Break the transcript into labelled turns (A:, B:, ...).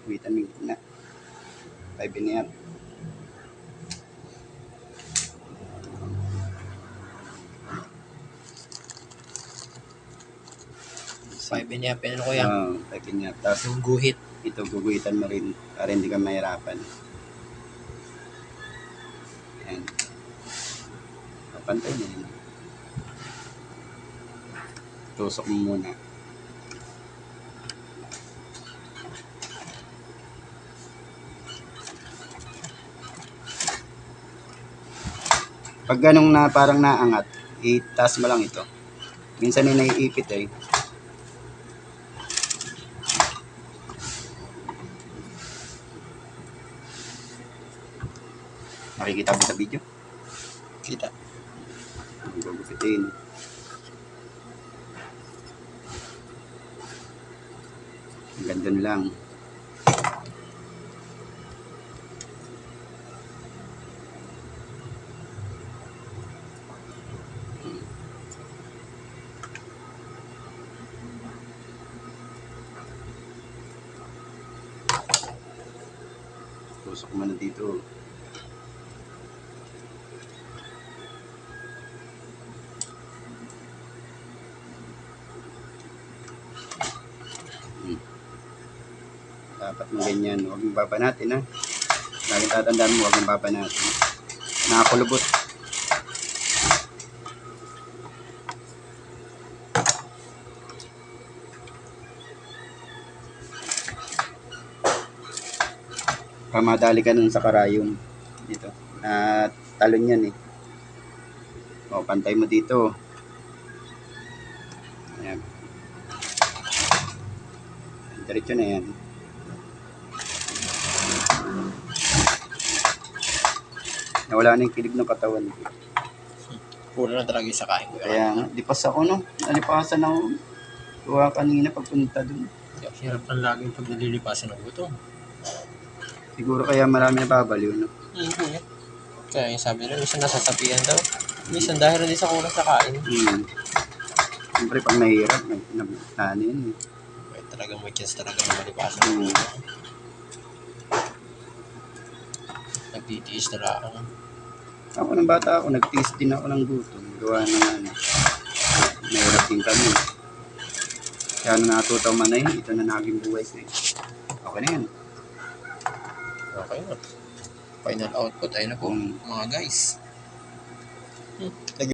A: Witan mo na. 5 and a half.
B: Five and a half, ano ko yan?
A: 5 and a half. Tapos
B: Yung guhit.
A: ito guguhitan mo rin para hindi ka mahirapan. Ayan. Kapantay mo yun. Tusok mo muna. Pag ganong na parang naangat, itaas mo lang ito. Minsan ay naiipit eh. Nakikita mo sa video?
B: Kita.
A: Gugupitin. Hanggang dun lang. Tusok mo na dito. Dapat mo ganyan. Huwag mong babanatin ha. Laging tatandaan mo, huwag mong babanatin. Nakakulubot. Pamadali ka nun sa karayom. Dito. Talon yan eh. O, pantay mo dito. Ayan. Diretso na yan. Nawala na yung kilig ng katawan.
B: Puro na talaga yung sakahin ko.
A: Kaya lipas ako no. Nalipasan ako. Tuwa kanina pagpunta dun.
B: Hirap lang laging pag nalilipasan ng gutom.
A: Siguro kaya marami na babaliw no.
B: Hindi. Kaya yung sabi nila, minsan nasasapian daw. Minsan dahil rin sa kulang sa kain.
A: Siyempre pag mahirap, ano yun eh.
B: May talagang may chance talaga na malipasan ng gutom. Nagtitiis na lang.
A: Ako ng bata ako, nagtiis din ako ng gutom. Gawa ng ano. Mahirap din kami. Kaya nung natutaw man na yun, ito na naging buhay ko eh. Okay na yan.
B: Okay na. Final output, ayun na po mga guys.